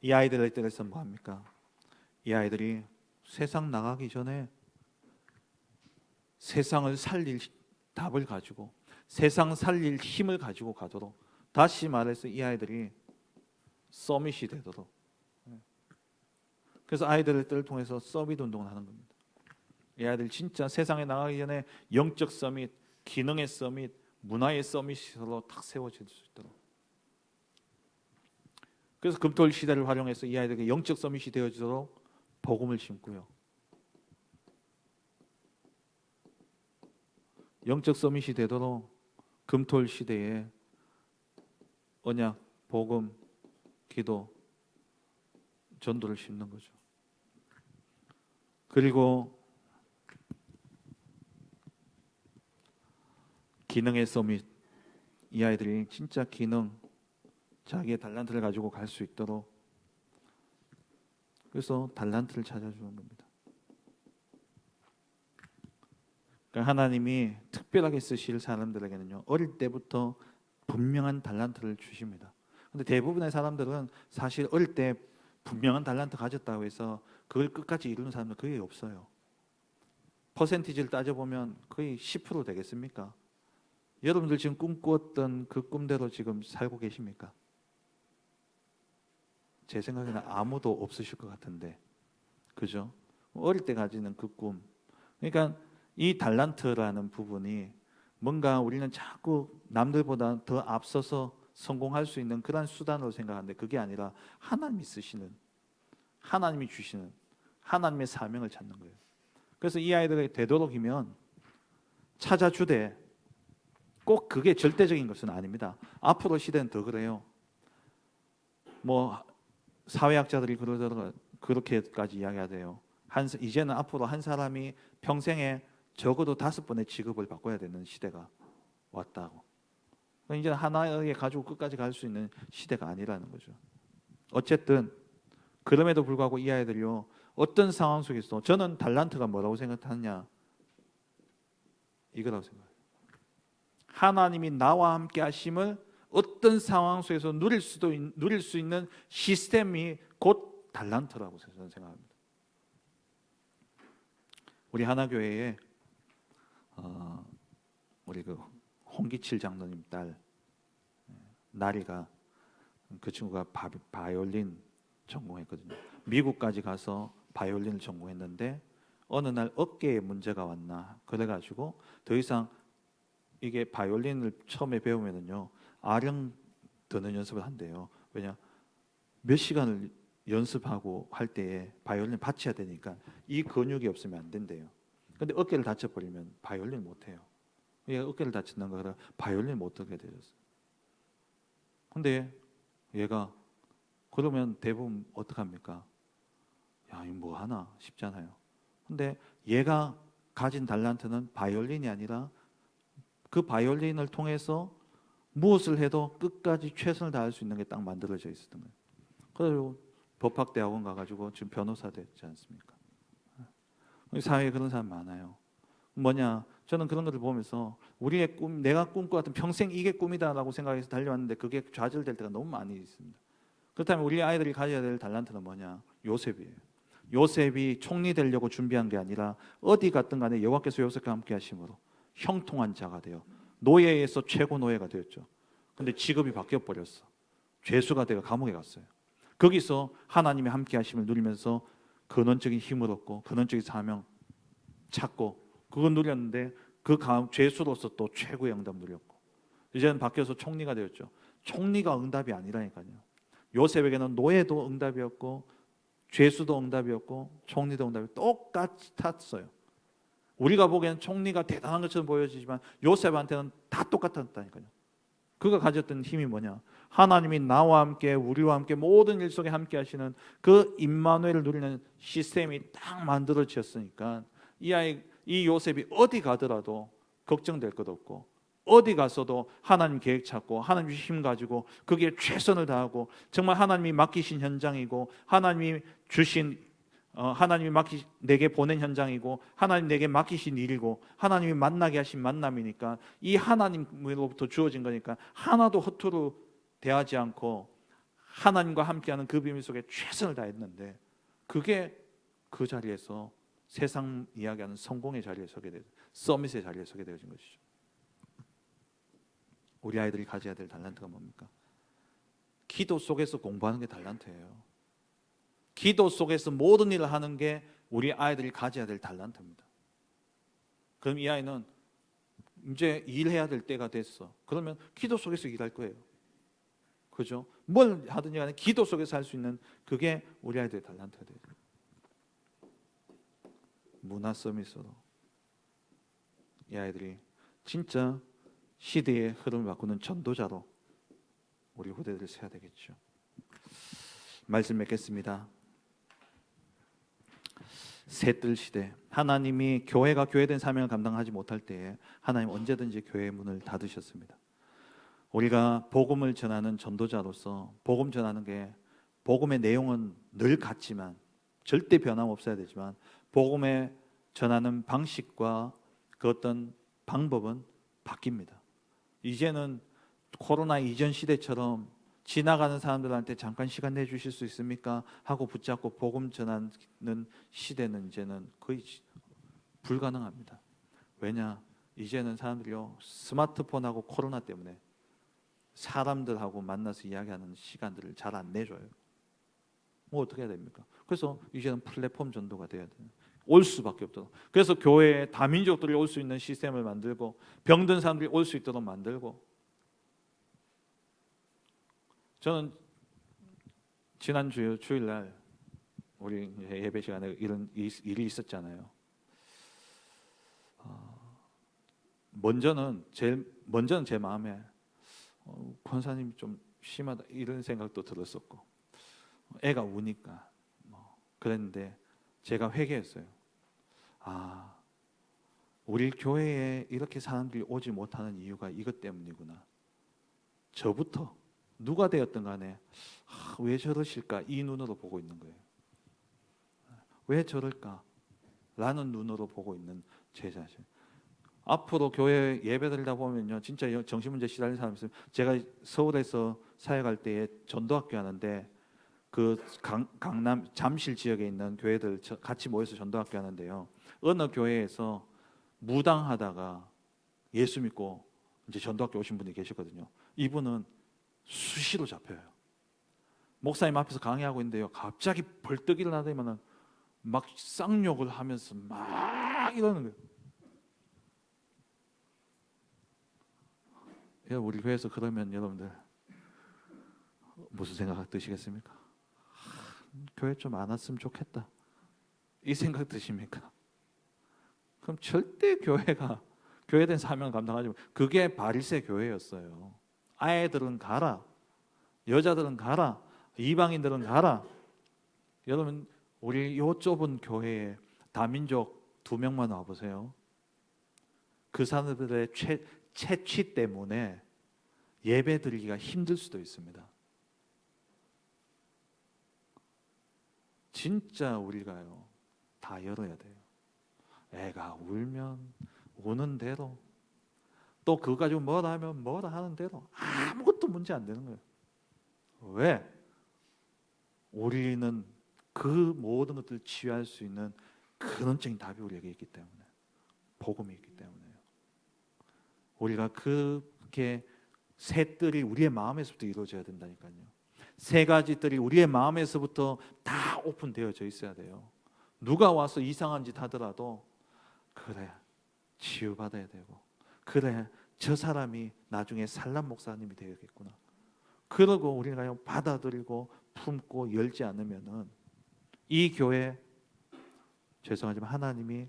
이 아이들의 뜰에서 뭐 합니까? 이 아이들이 세상 나가기 전에 세상을 살릴 답을 가지고 세상 살릴 힘을 가지고 가도록, 다시 말해서 이 아이들이 서밋이 되도록. 그래서 아이들을 통해서 서밋 운동을 하는 겁니다. 이 아이들 진짜 세상에 나가기 전에 영적 서밋, 기능의 서밋, 문화의 서밋으로 탁 세워질 수 있도록. 그래서 금토일 시대를 활용해서 이 아이들에게 영적 서밋이 되어지도록 복음을 심고요. 영적 서밋이 되도록 금토일 시대에 언약, 복음, 기도, 전도를 심는 거죠. 그리고 기능의 서밋, 이 아이들이 진짜 기능, 자기의 달란트를 가지고 갈 수 있도록, 그래서 달란트를 찾아주는 겁니다. 그러니까 하나님이 특별하게 쓰실 사람들에게는요, 어릴 때부터 분명한 달란트를 주십니다. 근데 대부분의 사람들은 사실 어릴 때 분명한 달란트 가졌다고 해서 그걸 끝까지 이루는 사람들 거의 없어요. 퍼센티지를 따져보면 거의 10% 되겠습니까? 여러분들 지금 꿈꾸었던 그 꿈대로 지금 살고 계십니까? 제 생각에는 아무도 없으실 것 같은데, 그죠? 어릴 때 가지는 그 꿈. 그러니까 이 달란트라는 부분이 뭔가 우리는 자꾸 남들보다 더 앞서서 성공할 수 있는 그런 수단으로 생각하는데, 그게 아니라 하나님이 쓰시는, 하나님이 주시는 하나님의 사명을 찾는 거예요. 그래서 이 아이들에게 되도록이면 찾아주되, 꼭 그게 절대적인 것은 아닙니다. 앞으로 시대는 더 그래요. 뭐 사회학자들이 그렇게까지 이야기하대요. 이제는 앞으로 한 사람이 평생에 적어도 5번의 직업을 바꿔야 되는 시대가 왔다고. 이제는 하나의 가지고 끝까지 갈 수 있는 시대가 아니라는 거죠. 어쨌든 그럼에도 불구하고 이 아이들이요, 어떤 상황 속에서, 저는 달란트가 뭐라고 생각하느냐, 이거라고 생각해요. 하나님이 나와 함께 하심을 어떤 상황 속에서 누릴 수 있는 시스템이 곧 달란트라고 저는 생각합니다. 우리 하나교회에 우리 그 홍기칠 장로님 딸 나리가, 그 친구가 바이올린 전공했거든요. 미국까지 가서 바이올린을 전공했는데 어느 날 어깨에 문제가 왔나 그래가지고 더 이상, 이게 바이올린을 처음에 배우면은요, 아령 드는 연습을 한대요. 왜냐, 몇 시간을 연습하고 할 때에 바이올린 받쳐야 되니까 이 근육이 없으면 안 된대요. 근데 어깨를 다쳐버리면 바이올린 못 해요. 얘가 어깨를 다친다는 거라 바이올린 못 하게 되었어요. 근데 얘가 그러면 대부분 어떡합니까? 야, 이거 뭐 하나 싶잖아요. 근데 얘가 가진 달란트는 바이올린이 아니라 그 바이올린을 통해서 무엇을 해도 끝까지 최선을 다할 수 있는 게 딱 만들어져 있었던 거예요. 그래서 법학대학원 가가지고 지금 변호사 됐지 않습니까? 사회에 그런 사람 많아요. 뭐냐, 저는 그런 것을 보면서 우리의 꿈, 내가 꿈꿔왔던 평생 이게 꿈이다라고 생각해서 달려왔는데 그게 좌절될 때가 너무 많이 있습니다. 그렇다면 우리 아이들이 가져야 될 달란트는 뭐냐? 요셉이에요. 요셉이 총리 되려고 준비한 게 아니라 어디 갔든 간에 여호와께서 요셉과 함께 하심으로 형통한 자가 되어 노예에서 최고 노예가 되었죠. 근데 직업이 바뀌어 버렸어. 죄수가 되어 감옥에 갔어요. 거기서 하나님의 함께 하심을 누리면서 근원적인 힘을 얻고 근원적인 사명 찾고 그걸 누렸는데, 그 죄수로서 또 최고의 응답 누렸고, 이제는 바뀌어서 총리가 되었죠. 총리가 응답이 아니라니까요. 요셉에게는 노예도 응답이었고 죄수도 응답이었고 총리도 응답이 똑같이 탔어요. 우리가 보기에는 총리가 대단한 것처럼 보여지지만 요셉한테는 다 똑같았다니까요. 그가 가졌던 힘이 뭐냐? 하나님이 나와 함께, 우리와 함께 모든 일 속에 함께 하시는 그 임마누엘을 누리는 시스템이 딱 만들어졌으니까 이 요셉이 어디 가더라도 걱정될 것 없고, 어디 가서도 하나님 계획 찾고 하나님 힘 가지고 거기에 최선을 다하고, 정말 하나님이 맡기신 현장이고 하나님이 주신 내게 보낸 현장이고 하나님 내게 맡기신 일이고 하나님이 만나게 하신 만남이니까, 이 하나님으로부터 주어진 거니까 하나도 허투루 대하지 않고 하나님과 함께하는 그 비밀 속에 최선을 다했는데, 그게 그 자리에서 세상 이야기하는 성공의 자리에 서게 되죠. 서밋의 자리에 서게 되어진 것이죠. 우리 아이들이 가져야 될 달란트가 뭡니까? 기도 속에서 공부하는 게 달란트예요. 기도 속에서 모든 일을 하는 게 우리 아이들이 가져야 될 달란트입니다. 그럼 이 아이는 이제 일해야 될 때가 됐어. 그러면 기도 속에서 일할 거예요. 그죠? 뭘 하든지 간에 기도 속에서 할 수 있는 그게 우리 아이들의 달란트가 돼요. 문화 서밋으로 이 아이들이 진짜 시대의 흐름을 바꾸는 전도자로 우리 후대들을 세워야 되겠죠. 말씀 맺겠습니다. 새뜰 시대, 하나님이 교회가 교회된 사명을 감당하지 못할 때에 하나님 언제든지 교회의 문을 닫으셨습니다. 우리가 복음을 전하는 전도자로서 복음 전하는 게 복음의 내용은 늘 같지만 절대 변함없어야 되지만 복음의 전하는 방식과 그 어떤 방법은 바뀝니다. 이제는 코로나 이전 시대처럼 지나가는 사람들한테 잠깐 시간 내주실 수 있습니까? 하고 붙잡고 복음 전하는 시대는 이제는 거의 불가능합니다. 왜냐? 이제는 사람들이요 스마트폰하고 코로나 때문에 사람들하고 만나서 이야기하는 시간들을 잘 안 내줘요. 뭐 어떻게 해야 됩니까? 그래서 이제는 플랫폼 전도가 돼야 돼요. 올 수밖에 없도록. 그래서 교회에 다민족들이 올 수 있는 시스템을 만들고 병든 사람들이 올 수 있도록 만들고. 저는 지난 주일날 우리 예배 시간에 이런 일이 있었잖아요. 먼저는 제 마음에 권사님이 좀 심하다 이런 생각도 들었었고 애가 우니까 그랬는데 제가 회개했어요. 우리 교회에 이렇게 사람들이 오지 못하는 이유가 이것 때문이구나. 저부터 누가 되었든 간에 왜 저러실까 이 눈으로 보고 있는 거예요. 왜 저럴까 라는 눈으로 보고 있는 제 자신. 앞으로 교회 예배 드리다 보면요 진짜 정신문제 시달리는 사람이 있어요. 제가 서울에서 사역할 때에 전도학교 하는데 그 강남 잠실 지역에 있는 교회들 같이 모여서 전도학교 하는데요. 어느 교회에서 무당하다가 예수 믿고 이제 전도학교 오신 분이 계시거든요. 이분은 수시로 잡혀요. 목사님 앞에서 강의하고 있는데요. 갑자기 벌떡 일어나더니만 막 쌍욕을 하면서 막 이러는 거예요. 우리 교회에서 그러면 여러분들 무슨 생각 드시겠습니까? 교회 좀 안 왔으면 좋겠다 이 생각 드십니까? 그럼 절대 교회가 교회된 사명을 감당하지 못. 그게 바리새 교회였어요. 아이들은 가라, 여자들은 가라, 이방인들은 가라. 여러분 우리 요 좁은 교회에 다민족 2명만 와보세요. 그 사람들의 채취 때문에 예배 드리기가 힘들 수도 있습니다. 진짜 우리가요 다 열어야 돼요. 애가 울면 우는 대로 또 그거 가지고 뭐라 하면 뭐라 하는 대로 아무것도 문제 안 되는 거예요. 왜? 우리는 그 모든 것들을 치유할 수 있는 근원적인 답이 우리에게 있기 때문에 복음이 있기 때문에요. 우리가 그렇게 새 뜰이 우리의 마음에서부터 이루어져야 된다니까요. 세 가지 뜰이 우리의 마음에서부터 다 오픈되어져 있어야 돼요. 누가 와서 이상한 짓 하더라도 그래 치유받아야 되고 그래 저 사람이 나중에 살람 목사님이 되겠구나. 그러고 우리가 받아들이고 품고 열지 않으면은 이 교회 죄송하지만 하나님이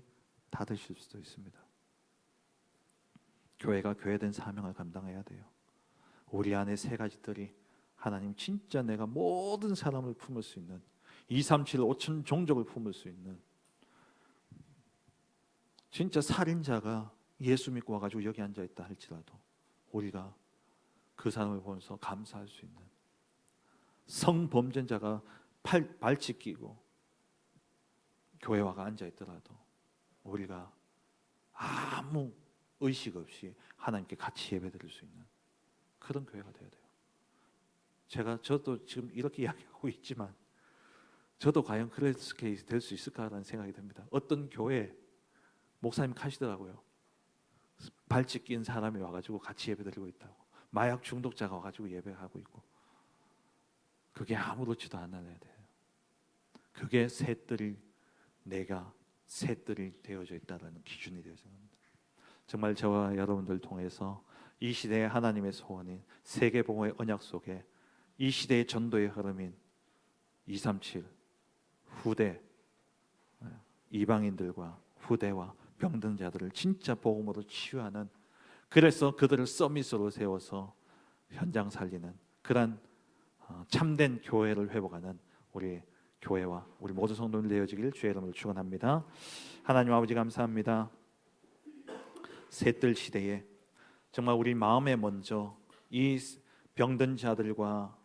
닫으실 수도 있습니다. 교회가 교회된 사명을 감당해야 돼요. 우리 안에 세 가지들이 하나님 진짜 내가 모든 사람을 품을 수 있는 237 5천 종족을 품을 수 있는 진짜 살인자가 예수 믿고 와가지고 여기 앉아있다 할지라도 우리가 그 사람을 보면서 감사할 수 있는 성범죄자가 발치 끼고 교회 와가 앉아있더라도 우리가 아무 의식 없이 하나님께 같이 예배드릴 수 있는 그런 교회가 되어야 돼요. 저도 지금 이렇게 이야기하고 있지만 저도 과연 그렇게 될 수 있을까라는 생각이 듭니다. 어떤 교회 목사님 가시더라고요. 발치 낀 사람이 와가지고 같이 예배드리고 있다고. 마약 중독자가 와가지고 예배하고 있고, 그게 아무렇지도 않아야 돼요. 그게 내가 셋들이 되어져 있다는 기준이 되어져 있습니다. 정말 저와 여러분들 통해서 이 시대의 하나님의 소원인 세계복음의 언약 속에 이 시대의 전도의 흐름인 237 후대, 이방인들과 후대와 병든 자들을 진짜 복음으로 치유하는, 그래서 그들을 서밋으로 세워서 현장 살리는 그런 참된 교회를 회복하는 우리 교회와 우리 모든 성도들 되어지길 주의 이름으로 축원합니다. 하나님 아버지 감사합니다. 셋들 시대에 정말 우리 마음에 먼저 이 병든 자들과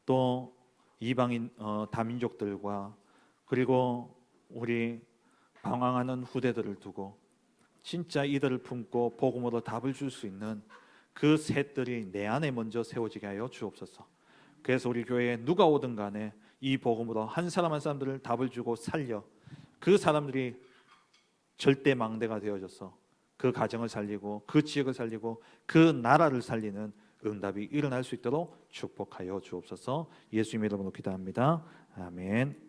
또 이방인 다민족들과 그리고 우리 방황하는 후대들을 두고 진짜 이들을 품고 복음으로 답을 줄 수 있는 그 셋들이 내 안에 먼저 세워지게 하여 주옵소서. 그래서 우리 교회에 누가 오든 간에 이 복음으로 한 사람 한 사람들을 답을 주고 살려 그 사람들이 절대 망대가 되어져서 그 가정을 살리고 그 지역을 살리고 그 나라를 살리는 응답이 일어날 수 있도록 축복하여 주옵소서. 예수님의 이름으로 기도합니다. 아멘.